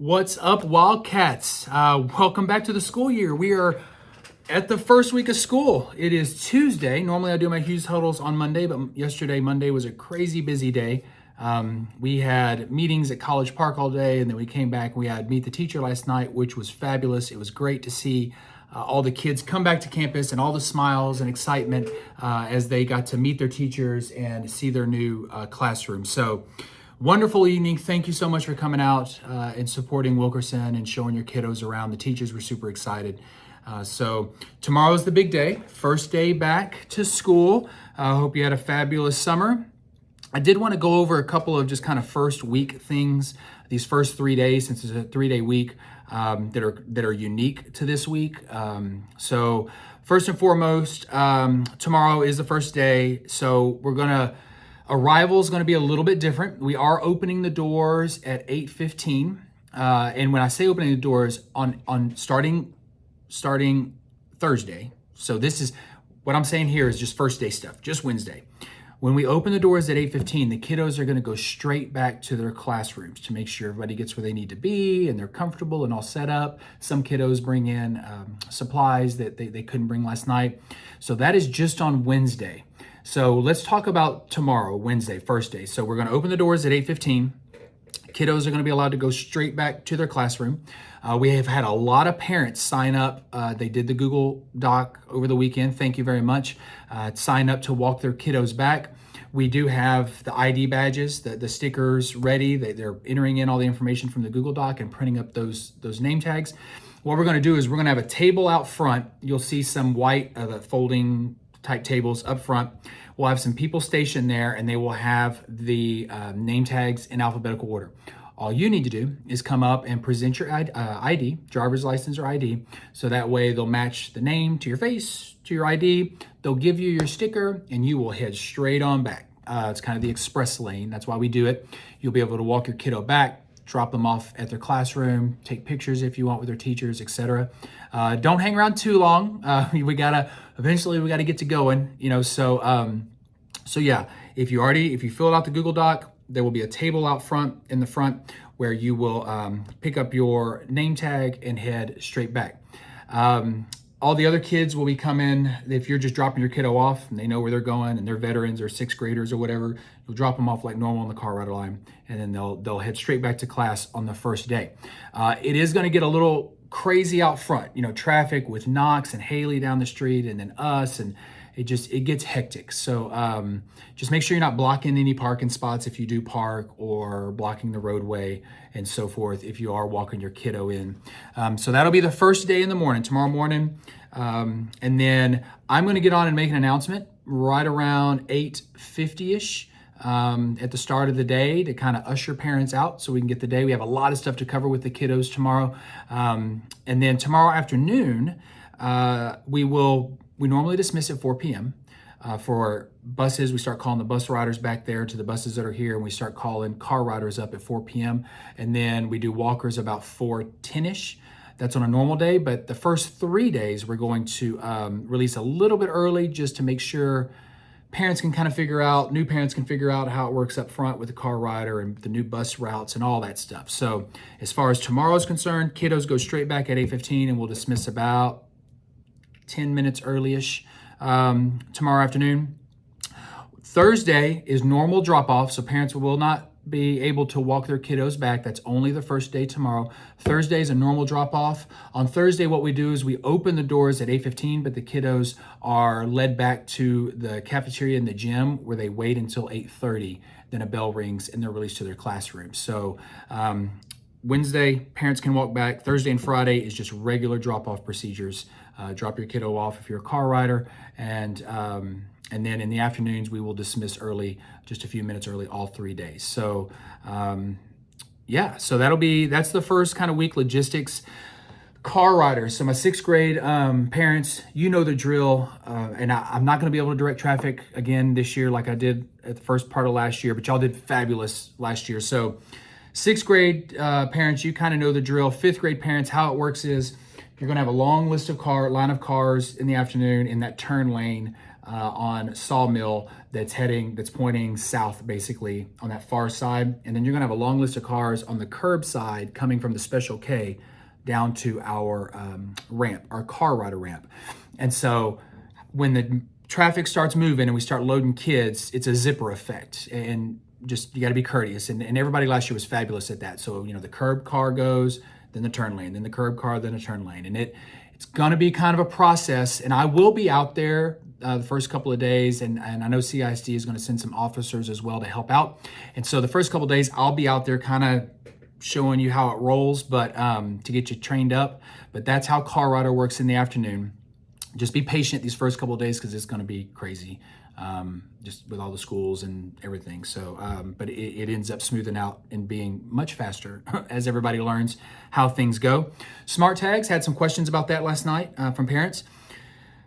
What's up, Wildcats? Welcome back to the school year. We are at the first week of school. It is Tuesday. Normally I do my Hughes Huddles on Monday, but Monday was a crazy busy day. We had meetings at College Park all day, and then we came back. We had Meet the Teacher last night, which was fabulous. It was great to see all the kids come back to campus and all the smiles and excitement as they got to meet their teachers and see their new classroom. So wonderful evening. Thank you so much for coming out and supporting Wilkerson and showing your kiddos around. The teachers were super excited. So tomorrow is the big day, first day back to school. I hope you had a fabulous summer. I did want to go over a couple of just kind of first week things, these first 3 days, since it's a 3-day week, that are unique to this week. So first and foremost, tomorrow is the first day. So arrival is going to be a little bit different. We are opening the doors at 8:15. And when I say opening the doors on starting Thursday. So this is what I'm saying here is just first day stuff, just Wednesday. When we open the doors at 8:15, the kiddos are going to go straight back to their classrooms to make sure everybody gets where they need to be and they're comfortable and all set up. Some kiddos bring in supplies that they couldn't bring last night. So that is just on Wednesday. So let's talk about tomorrow, Wednesday, first day. So we're going to open the doors at 8:15. Kiddos are going to be allowed to go straight back to their classroom. We have had a lot of parents sign up. They did the Google Doc over the weekend. Thank you very much. Sign up to walk their kiddos back. We do have the ID badges, the stickers ready. They're entering in all the information from the Google Doc and printing up those name tags. What we're going to do is we're going to have a table out front. You'll see some white folding type tables up front. We'll have some people stationed there, and they will have the name tags in alphabetical order. All you need to do is come up and present your ID, driver's license or ID, so that way they'll match the name to your face, to your ID. They'll give you your sticker, and you will head straight on back. It's kind of the express lane. That's why we do it. You'll be able to walk your kiddo back, drop them off at their classroom, take pictures if you want with their teachers, etc. Don't hang around too long. Eventually we gotta get to going, So yeah, if you filled out the Google Doc, there will be a table out front in the front where you will pick up your name tag and head straight back. All the other kids will be coming. If you're just dropping your kiddo off and they know where they're going and they're veterans or sixth graders or whatever, you'll drop them off like normal on the car rider line, and then they'll head straight back to class on the first day. It is going to get a little crazy out front, traffic with Knox and Haley down the street, and then us, and it gets hectic. So just make sure you're not blocking any parking spots if you do park, or blocking the roadway and so forth if you are walking your kiddo in. So that'll be the first day in the morning, tomorrow morning. And then I'm going to get on and make an announcement right around 8:50-ish at the start of the day to kind of usher parents out so we can get the day. We have a lot of stuff to cover with the kiddos tomorrow. And then tomorrow afternoon, we normally dismiss at 4 p.m. For buses. We start calling the bus riders back there to the buses that are here, and we start calling car riders up at 4 p.m. And then we do walkers about 4:10-ish. That's on a normal day, but the first 3 days we're going to release a little bit early just to make sure new parents can figure out how it works up front with the car rider and the new bus routes and all that stuff. So as far as tomorrow is concerned, kiddos go straight back at 8:15, and we'll dismiss about 10 minutes early-ish tomorrow afternoon. Thursday is normal drop-off, so parents will not be able to walk their kiddos back. That's only the first day tomorrow. Thursday is a normal drop-off. On Thursday, what we do is we open the doors at 8:15, but the kiddos are led back to the cafeteria and the gym where they wait until 8:30. Then a bell rings and they're released to their classrooms. So Wednesday, parents can walk back. Thursday and Friday is just regular drop-off procedures. Drop your kiddo off if you're a car rider, and then in the afternoons we will dismiss early, just a few minutes early, all 3 days. So so that's the first kind of week logistics. Car riders. So my sixth grade parents, you know the drill, and I'm not going to be able to direct traffic again this year like I did at the first part of last year, but y'all did fabulous last year. So sixth grade parents, you kind of know the drill. Fifth grade parents, how it works is you're going to have a long line of cars in the afternoon in that turn lane on Sawmill that's pointing south, basically on that far side. And then you're going to have a long list of cars on the curb side coming from the Special K down to our ramp, our car rider ramp. And so when the traffic starts moving and we start loading kids, it's a zipper effect. And just, you got to be courteous. And everybody last year was fabulous at that. So, the curb car goes, then the turn lane, then the curb car, then a turn lane. And it's going to be kind of a process. And I will be out there the first couple of days. And I know CISD is going to send some officers as well to help out. And so the first couple of days, I'll be out there kind of showing you how it rolls, but to get you trained up. But that's how Car Rider works in the afternoon. Just be patient these first couple of days because it's going to be crazy, just with all the schools and everything. So, but it ends up smoothing out and being much faster as everybody learns how things go. Smart tags, had some questions about that last night from parents.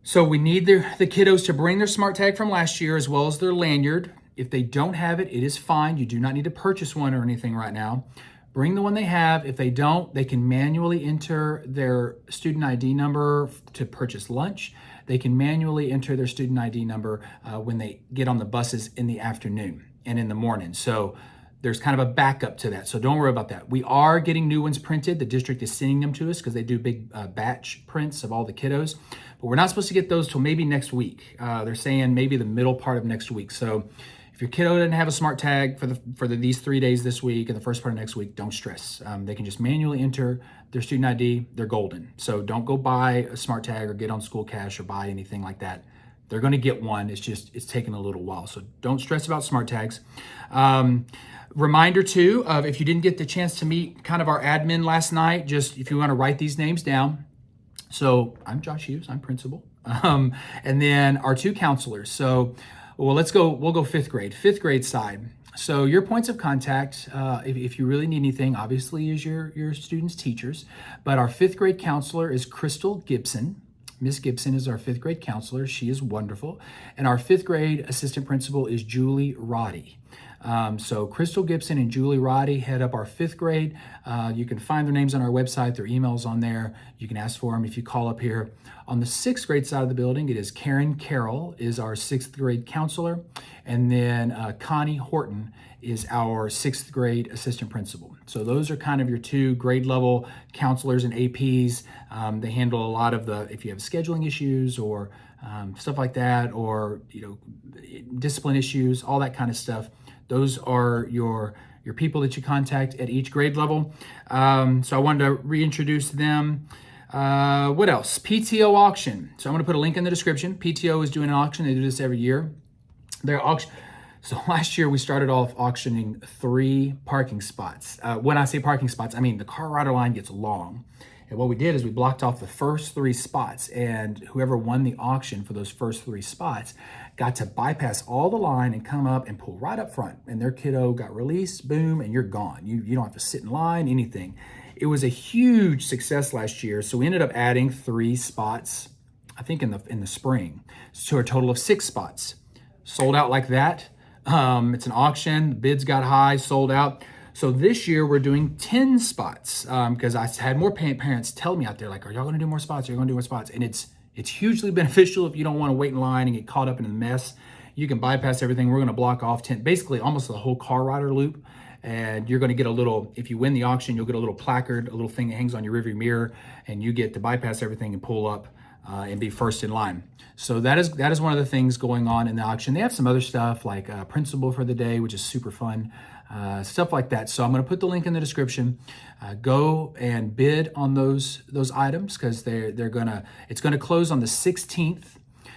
So we need the kiddos to bring their smart tag from last year as well as their lanyard. If they don't have it, it is fine. You do not need to purchase one or anything right now. Bring the one they have. If they don't, they can manually enter their student ID number to purchase lunch. They can manually enter their student ID number when they get on the buses in the afternoon and in the morning. So there's kind of a backup to that. So don't worry about that. We are getting new ones printed. The district is sending them to us because they do big batch prints of all the kiddos. But we're not supposed to get those till maybe next week. They're saying maybe the middle part of next week. So if your kiddo doesn't have a smart tag for these 3 days this week and the first part of next week, don't stress. They can just manually enter their student ID. They're golden. So don't go buy a smart tag or get on school cash or buy anything like that. They're going to get one. It's taking a little while. So don't stress about smart tags. Reminder too, of if you didn't get the chance to meet kind of our admin last night, just if you want to write these names down. So I'm Josh Hughes, I'm principal. And then our two counselors. So we'll go fifth grade side. So your points of contact, if you really need anything, obviously is your students' teachers. But our fifth grade counselor is Crystal Gibson. Miss Gibson is our fifth grade counselor. She is wonderful. And our fifth grade assistant principal is Julie Roddy. So Crystal Gibson and Julie Roddy head up our fifth grade. You can find their names on our website, their emails on there. You can ask for them if you call up here. On the sixth grade side of the building, it is Karen Carroll is our sixth grade counselor. And then Connie Horton is our sixth grade assistant principal. So those are kind of your two grade level counselors and APs. They handle a lot of if you have scheduling issues or stuff like that, or discipline issues, all that kind of stuff. Those are your people that you contact at each grade level. So I wanted to reintroduce them. What else? PTO auction. So I'm going to put a link in the description. PTO is doing an auction. They do this every year. Their auction. So last year we started off auctioning 3 parking spots. When I say parking spots, I mean the car rider line gets long. And what we did is we blocked off the first 3 spots, and whoever won the auction for those first 3 spots got to bypass all the line and come up and pull right up front. And their kiddo got released, boom, and you're gone. You don't have to sit in line, anything. It was a huge success last year. So we ended up adding 3 spots, I think in the spring, to a total of 6 spots. Sold out like that. It's an auction. The bids got high, sold out. So this year we're doing 10 spots because I had more parents tell me out there, like, are y'all going to do more spots? Are you going to do more spots? And it's hugely beneficial if you don't want to wait in line and get caught up in the mess. You can bypass everything. We're going to block off 10, basically almost the whole car rider loop. And you're going to get a little, if you win the auction, you'll get a little placard, a little thing that hangs on your rearview mirror, and you get to bypass everything and pull up and be first in line. So that is one of the things going on in the auction. They have some other stuff like principal for the day, which is super fun. Stuff like that. So I'm going to put the link in the description. Go and bid on those items because it's going to close on the 16th.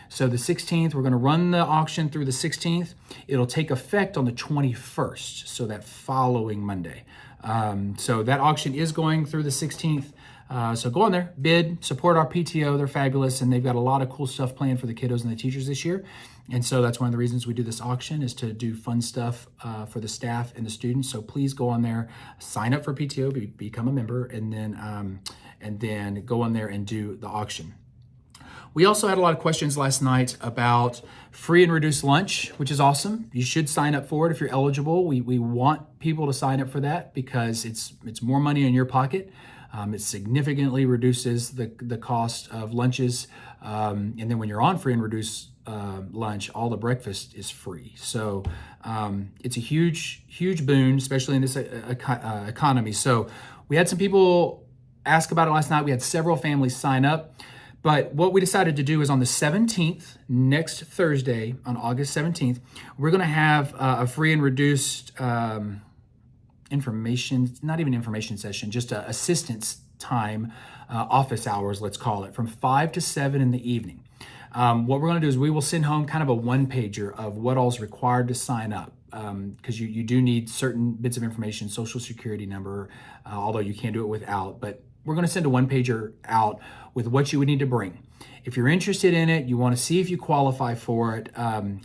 So the 16th, we're going to run the auction through the 16th. It'll take effect on the 21st, so that following Monday. So that auction is going through the 16th. So go on there, bid, support our PTO. They're fabulous, and they've got a lot of cool stuff planned for the kiddos and the teachers this year. And so that's one of the reasons we do this auction, is to do fun stuff for the staff and the students. So please go on there, sign up for PTO, become a member, and then go on there and do the auction. We also had a lot of questions last night about free and reduced lunch, which is awesome. You should sign up for it if you're eligible. We want people to sign up for that because it's more money in your pocket. It significantly reduces the cost of lunches. And then when you're on free and reduced lunch, all the breakfast is free. So it's a huge boon, especially in this economy. So we had some people ask about it last night. We had several families sign up. But what we decided to do is on the 17th, next Thursday, on August 17th, we're going to have a free and reduced information, not even information session, just assistance time, office hours, let's call it, from 5 to 7 in the evening. What we're going to do is we will send home kind of a one-pager of what all's required to sign up, because you do need certain bits of information, social security number, although you can't do it without, but we're going to send a one-pager out with what you would need to bring. If you're interested in it, you want to see if you qualify for it,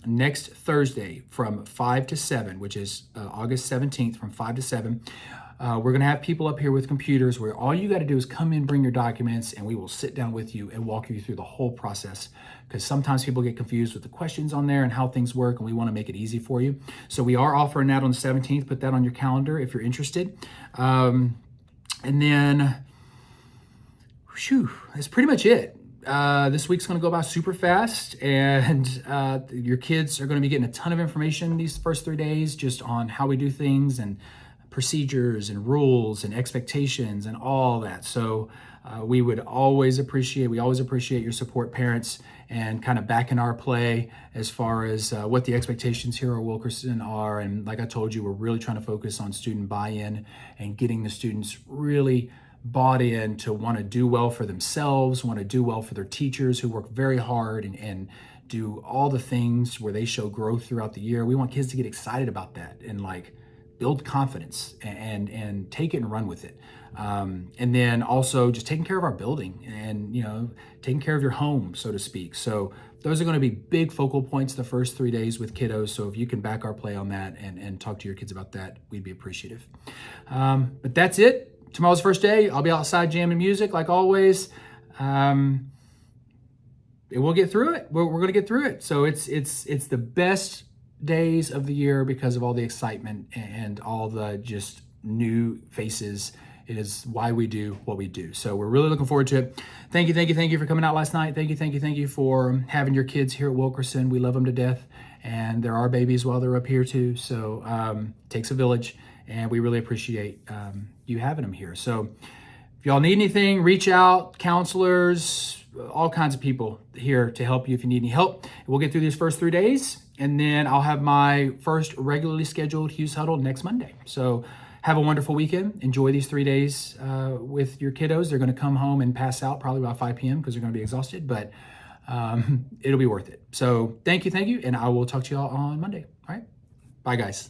next Thursday from 5 to 7, which is August 17th from 5 to 7, we're going to have people up here with computers where all you got to do is come in, bring your documents, and we will sit down with you and walk you through the whole process, because sometimes people get confused with the questions on there and how things work, and we want to make it easy for you. So we are offering that on the 17th. Put that on your calendar if you're interested. And then that's pretty much it. This week's going to go by super fast, and your kids are going to be getting a ton of information these first 3 days just on how we do things and procedures and rules and expectations and all that. So we always appreciate your support, parents, and kind of backing our play as far as what the expectations here at Wilkerson are. And like I told you, we're really trying to focus on student buy-in and getting the students really bought in to want to do well for themselves, want to do well for their teachers who work very hard and do all the things where they show growth throughout the year. We want kids to get excited about that and like build confidence and take it and run with it. And then also just taking care of our building and, taking care of your home, so to speak. So those are going to be big focal points the first 3 days with kiddos. So if you can back our play on that and talk to your kids about that, we'd be appreciative. But that's it. Tomorrow's the first day. I'll be outside jamming music like always. And we'll get through it. We're going to get through it. So it's the best days of the year because of all the excitement and all the just new faces. It is why we do what we do. So we're really looking forward to it. Thank you for coming out last night. Thank you for having your kids here at Wilkerson. We love them to death. And there are babies while they're up here too. So it takes a village. And we really appreciate you having them here. So if y'all need anything, reach out, counselors, all kinds of people here to help you if you need any help. We'll get through these first 3 days, and then I'll have my first regularly scheduled Hughes Huddle next Monday. So have a wonderful weekend. Enjoy these 3 days with your kiddos. They're going to come home and pass out probably about 5 p.m. because they're going to be exhausted, but it'll be worth it. So thank you, and I will talk to y'all on Monday. All right? Bye, guys.